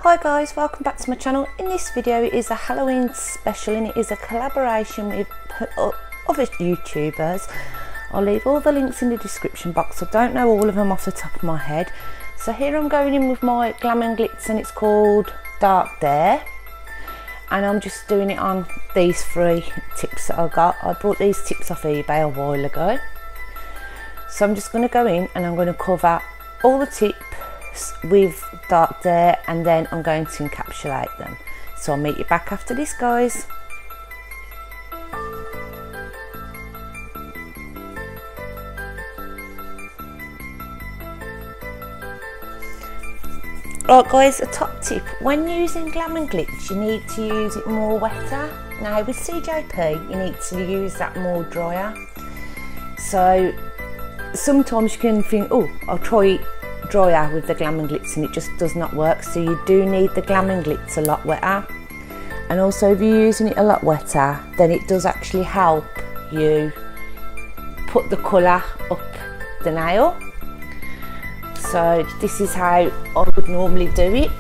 Hi guys, welcome back to my channel. In this video it is a Halloween special and it is a collaboration with other YouTubers. I'll leave all the links in the description box. I don't know all of them off the top of my head. So here I'm going in with my Glam and Glitz and it's called Dark Dare. And I'm just doing it on these 3 tips that I got. I bought these tips off eBay a while ago. So I'm just going to go in and I'm going to cover all the tips with Dark Dare and then I'm going to encapsulate them. So I'll meet you back after this, guys. Right guys, a top tip, when using Glam and Glitz you need to use it more wetter. Now with CJP you need to use that more drier. So sometimes you can think, oh, I'll try it drier with the Glam and Glitz, and it just does not work. So you do need the Glam and Glitz a lot wetter, and also if you're using it a lot wetter then it does actually help you put the colour up the nail. So this is how I would normally do it.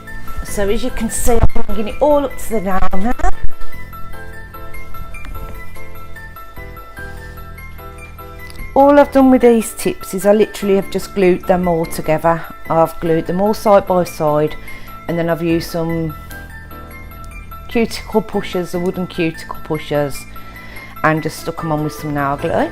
So as you can see, I'm bringing it all up to the nail now. All I've done with these tips is I literally have just glued them all together. I've glued them all side by side and then I've used some cuticle pushers, the wooden cuticle pushers, and just stuck them on with some nail glue.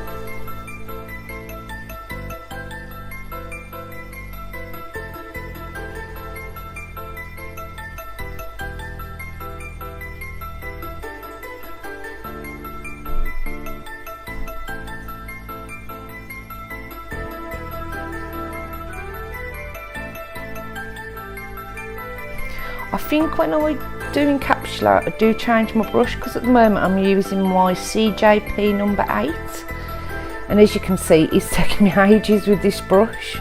I think when I do encapsulate, I do change my brush, because at the moment I'm using my CJP number 8, and as you can see it's taking me ages with this brush.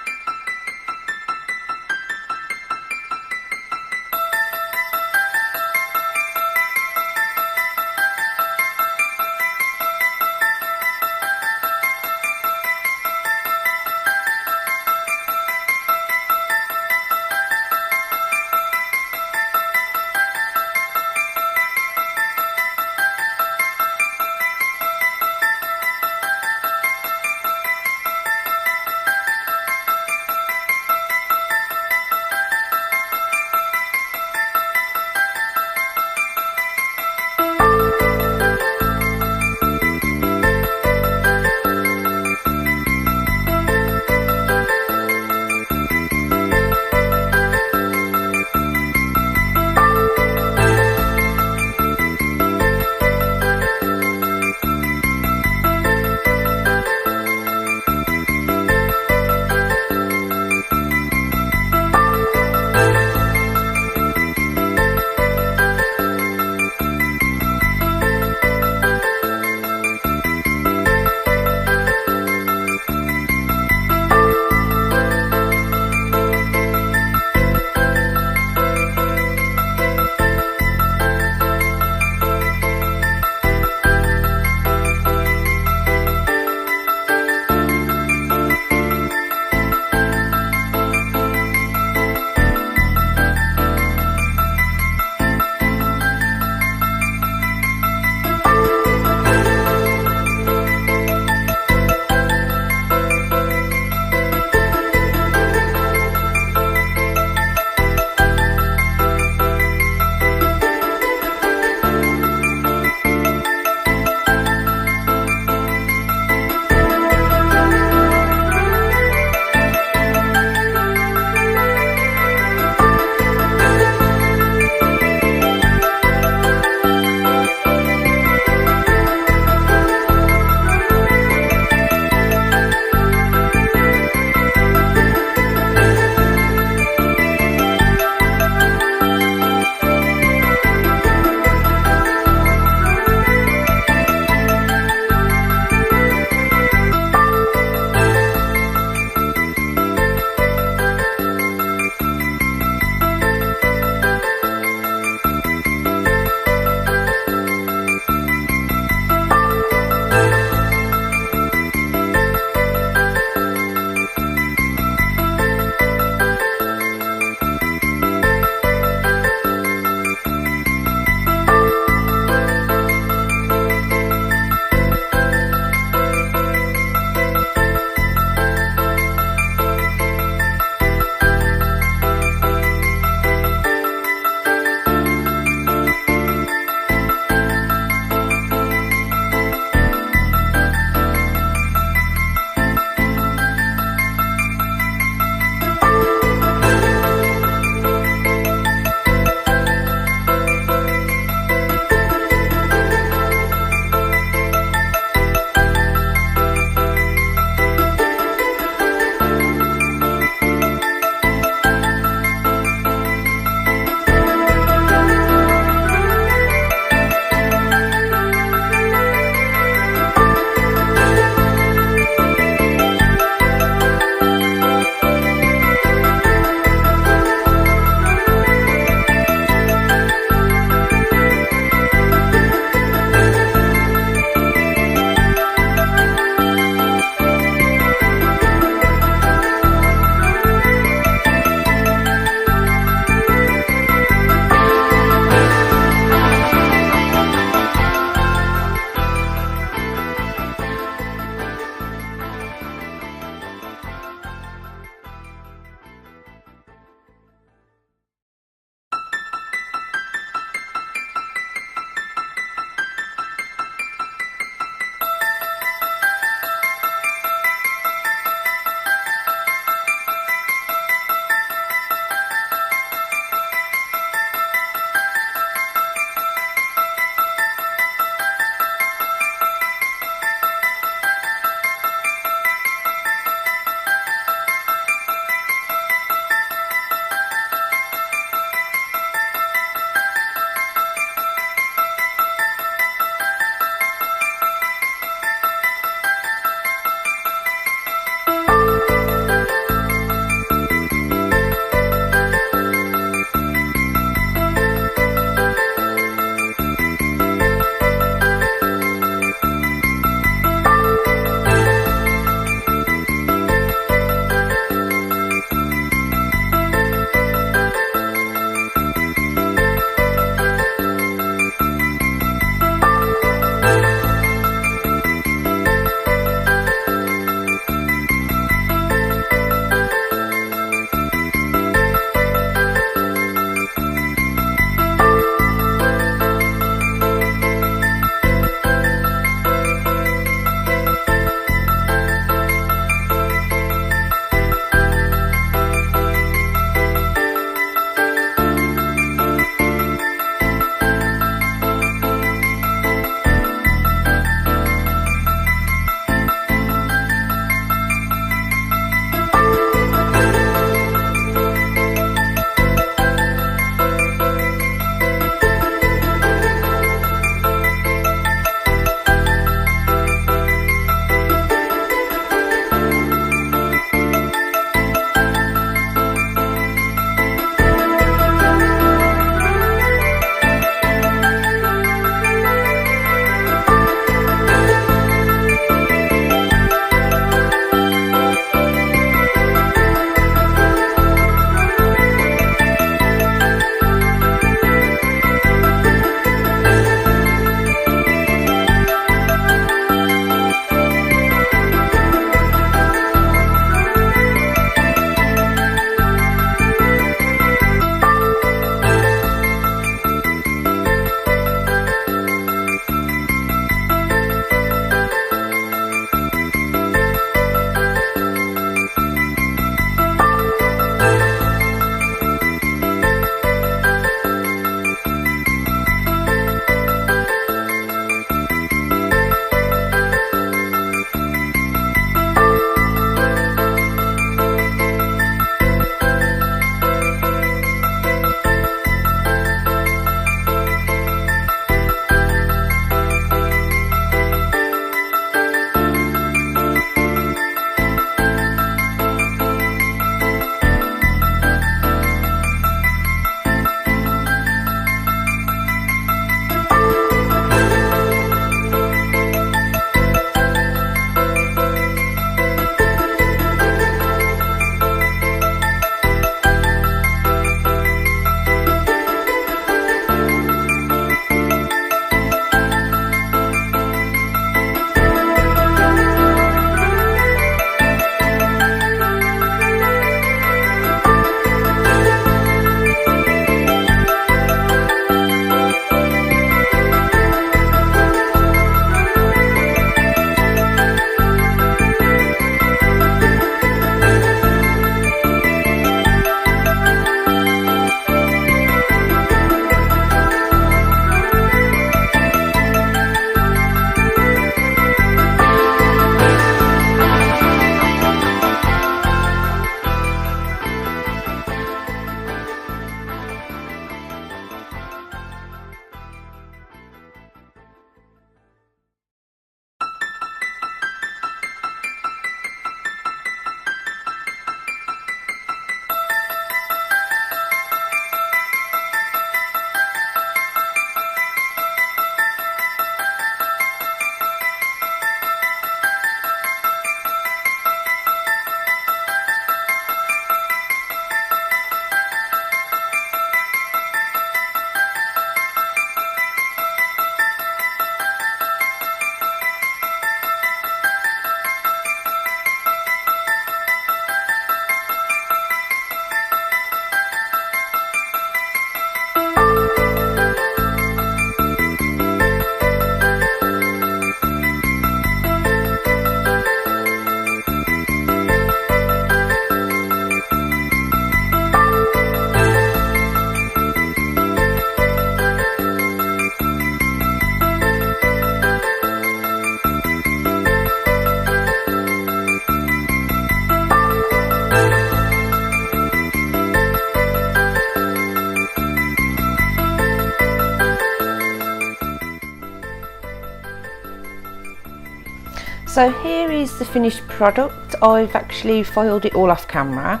So here is the finished product. I've actually filed it all off camera.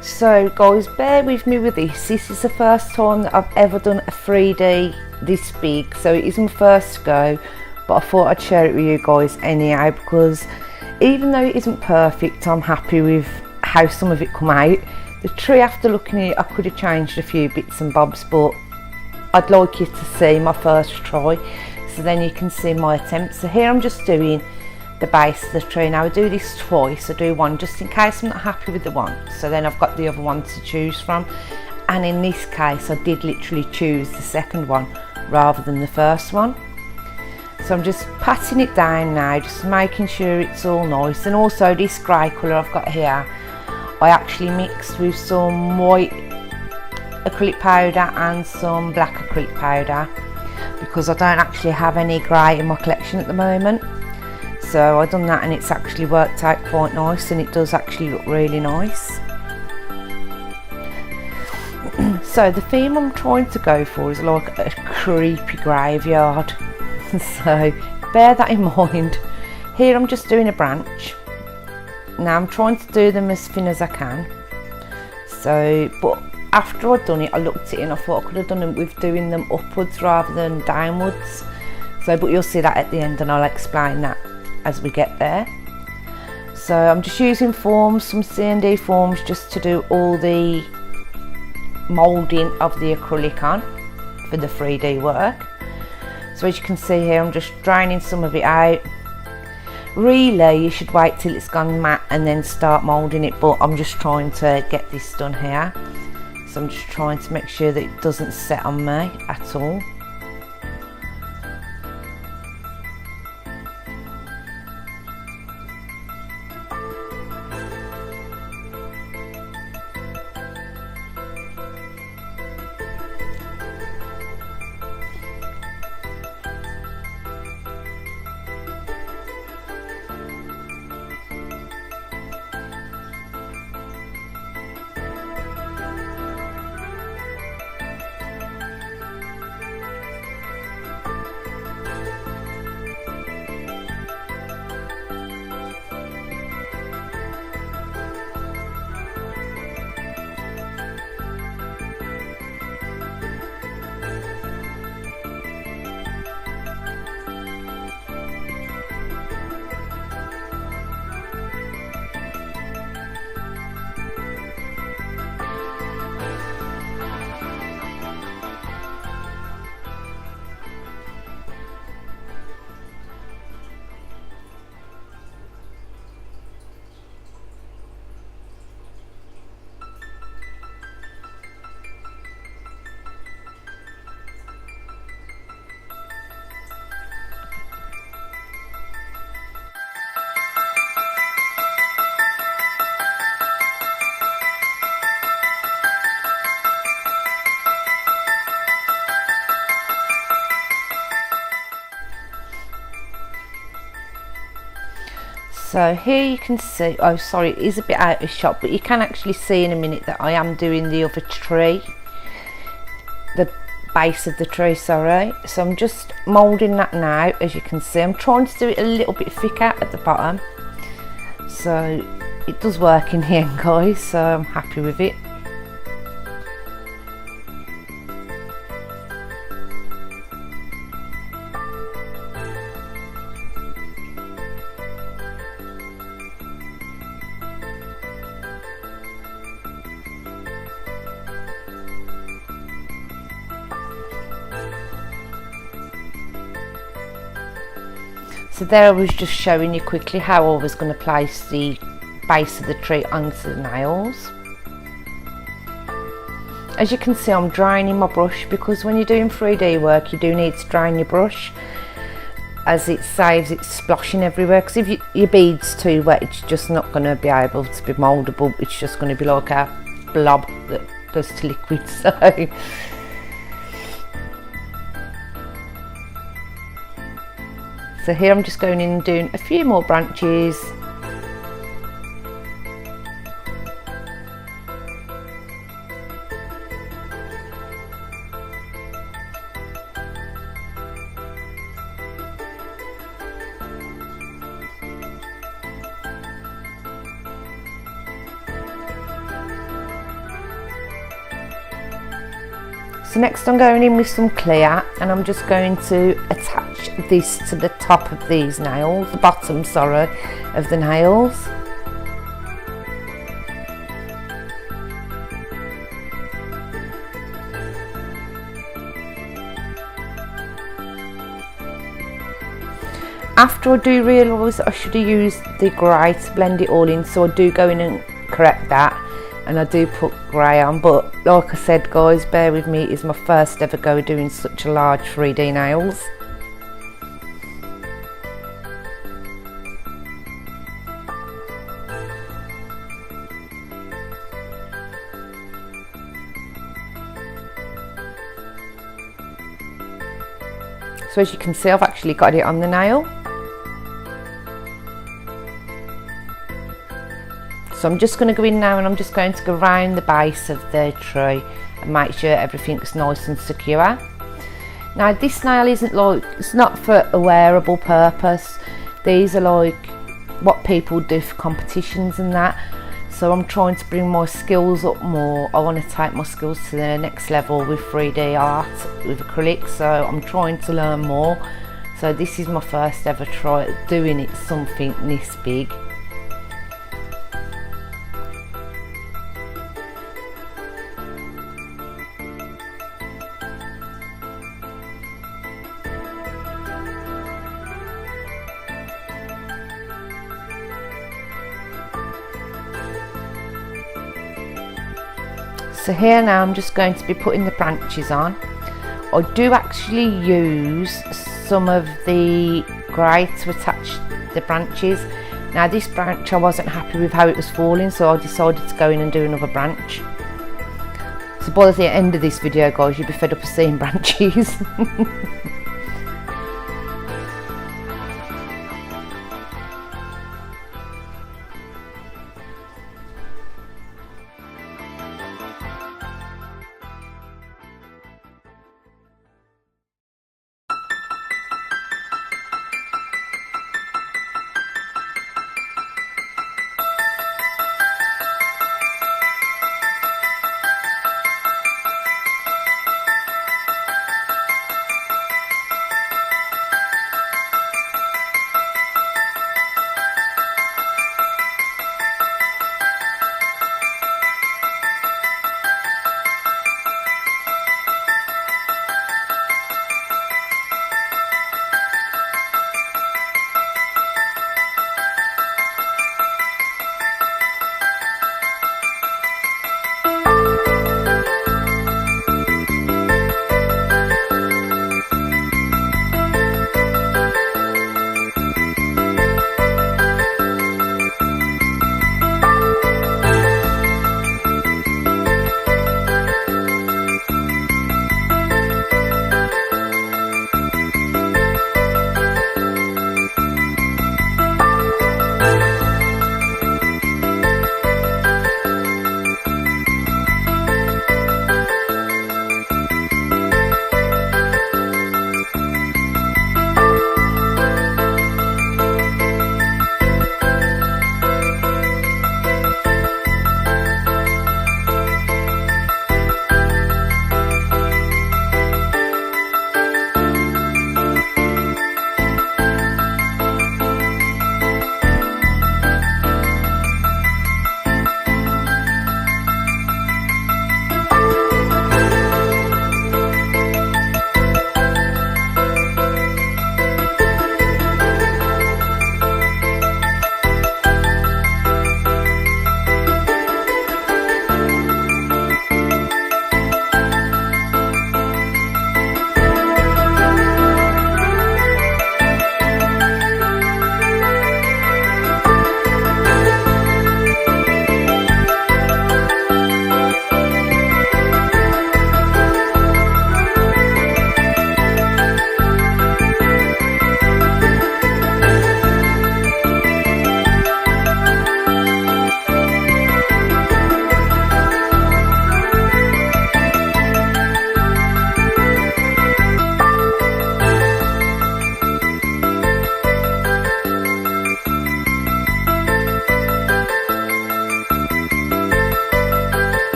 So guys, bear with me with this. This is the first time that I've ever done a 3D this big, so it is my first go, but I thought I'd share it with you guys anyhow, because even though it isn't perfect, I'm happy with how some of it come out. The tree, after looking at it, I could have changed a few bits and bobs, but I'd like you to see my first try, so then you can see my attempt. So here I'm just doing the base of the tree. Now I do this twice. I do one just in case I'm not happy with the one, so then I've got the other one to choose from, and in this case I did literally choose the second one rather than the first one. So I'm just patting it down now, just making sure it's all nice. And also this grey colour I've got here, I actually mixed with some white acrylic powder and some black acrylic powder, because I don't actually have any grey in my collection at the moment. So I've done that and it's actually worked out quite nice, and it does actually look really nice. So the theme I'm trying to go for is like a creepy graveyard. So bear that in mind. Here I'm just doing a branch. Now I'm trying to do them as thin as I can. So, but after I'd done it, I looked at it and I thought I could have done it with doing them upwards rather than downwards. So, but you'll see that at the end, and I'll explain that as we get there. So I'm just using forms, some C&D forms, just to do all the moulding of the acrylic on for the 3D work. So as you can see here, I'm just draining some of it out. Really, you should wait till it's gone matte and then start moulding it, but I'm just trying to get this done here. So I'm just trying to make sure that it doesn't set on me at all. So here you can see, oh sorry, it is a bit out of shot, but you can actually see in a minute that I am doing the other tree, the base of the tree, sorry. So I'm just moulding that now. As you can see, I'm trying to do it a little bit thicker at the bottom, so it does work in the end, guys, so I'm happy with it. So there I was just showing you quickly how I was going to place the base of the tree onto the nails. As you can see, I'm draining my brush, because when you're doing 3D work you do need to drain your brush, as it saves it splashing everywhere, because if your bead's too wet it's just not going to be able to be mouldable. It's just going to be like a blob that goes to liquid. So here I'm just going in and doing a few more branches. So next I'm going in with some clear, and I'm just going to attach this to the top of these nails, the bottom, sorry, of the nails. After I do realise that I should have used the grey to blend it all in, so I do go in and correct that, and I do put grey on. But like I said guys, bear with me, it is my first ever go doing such a large 3D nails. So as you can see, I've actually got it on the nail. So I'm just going to go in now, and I'm just going to go round the base of the tree and make sure everything's nice and secure. Now this nail isn't like, it's not for a wearable purpose. These are like what people do for competitions and that. So I'm trying to bring my skills up more. I want to take my skills to the next level with 3D art, with acrylic. So I'm trying to learn more. So this is my first ever try at doing it something this big. So here now I'm just going to be putting the branches on. I do actually use some of the grey to attach the branches. Now this branch, I wasn't happy with how it was falling, so I decided to go in and do another branch. So by the end of this video guys, you'll be fed up of seeing branches.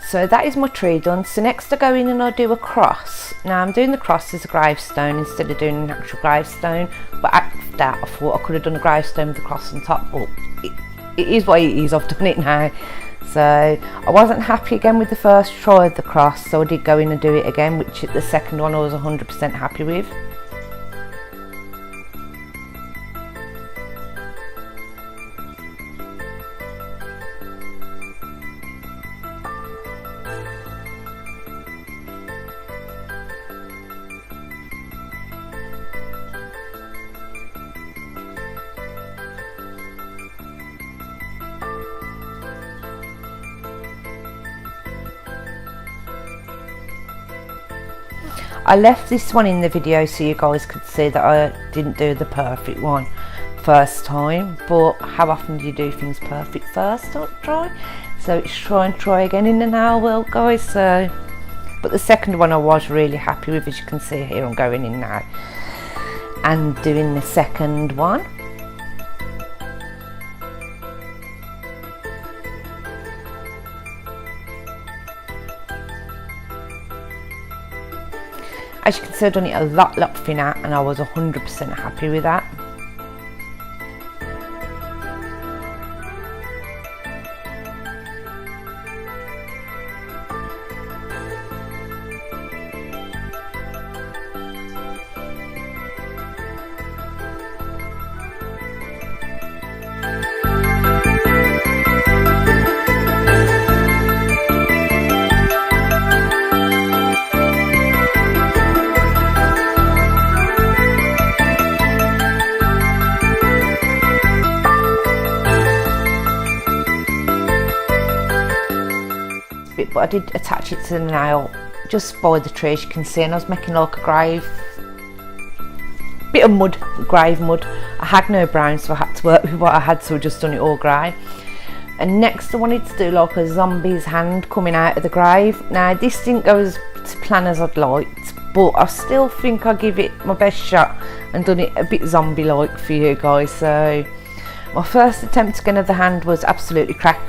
So that is my tree done. So next I go in and I do a cross. Now I'm doing the cross as a gravestone instead of doing an actual gravestone, but after that I thought I could have done a gravestone with the cross on top, but it is what it is. I've done it now. So I wasn't happy again with the first try of the cross, so I did go in and do it again, which the second one I was 100% happy with. I left this one in the video so you guys could see that I didn't do the perfect one first time, but how often do you do things perfect first try? So it's try and try again in the nail world, guys. So, but the second one I was really happy with, as you can see here. I'm going in now and doing the second one. As you can see, I've done it a lot thinner and I was 100% happy with that. But I did attach it to the nail just by the tree, as you can see, and I was making like a grave, bit of mud, grave mud. I had no brown, so I had to work with what I had, so I just done it all grey. And next I wanted to do like a zombie's hand coming out of the grave. Now this didn't go as to plan as I'd liked, but I still think I'll give it my best shot and done it a bit zombie like for you guys. So my first attempt again of the hand was absolutely crap.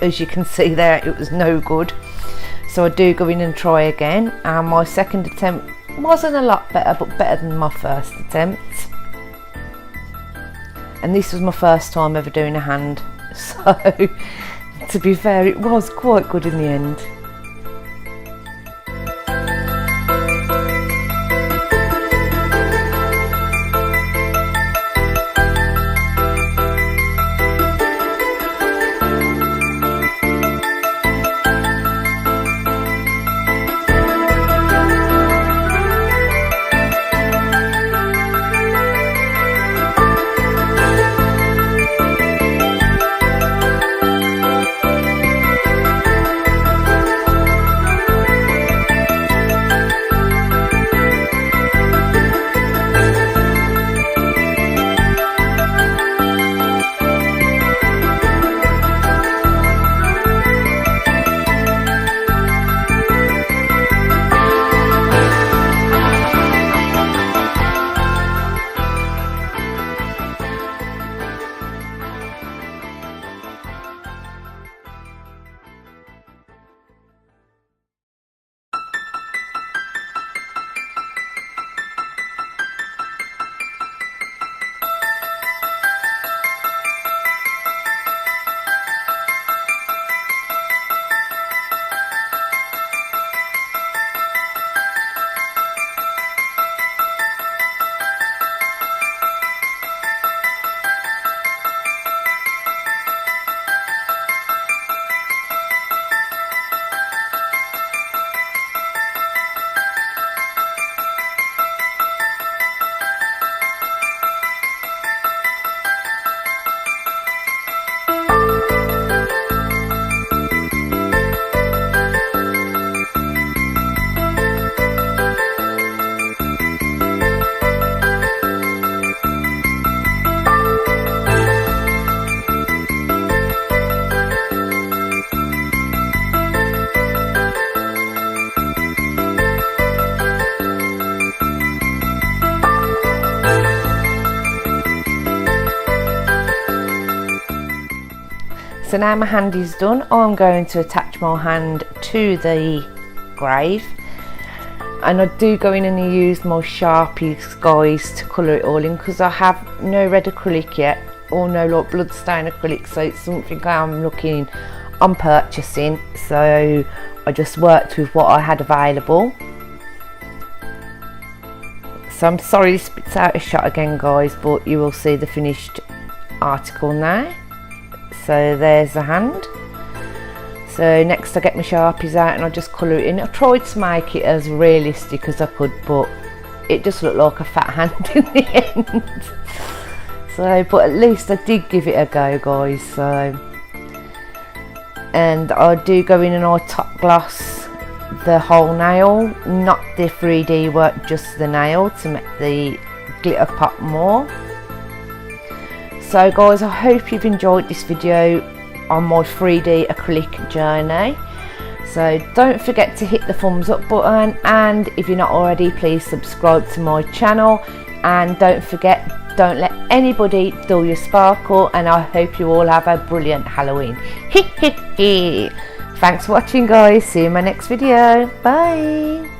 As you can see there, it was no good, so I do go in and try again, and my second attempt wasn't a lot better, but better than my first attempt. And this was my first time ever doing a hand, so to be fair, it was quite good in the end. So now my hand is done, I'm going to attach my hand to the grave, and I do go in and use my Sharpies, guys, to colour it all in, because I have no red acrylic yet, or no like bloodstain acrylic, so it's something I'm looking on purchasing, so I just worked with what I had available. So I'm sorry this spits out a shot again, guys, but you will see the finished article now. So there's the hand. So next I get my Sharpies out and I just colour it in. I tried to make it as realistic as I could, but it just looked like a fat hand in the end. So, but at least I did give it a go, guys. So, and I do go in and I top gloss the whole nail, not the 3D work, just the nail, to make the glitter pop more. So guys, I hope you've enjoyed this video on my 3D acrylic journey. So don't forget to hit the thumbs up button, and if you're not already, please subscribe to my channel, and don't forget, don't let anybody dull your sparkle, and I hope you all have a brilliant Halloween. Thanks for watching, guys. See you in my next video. Bye.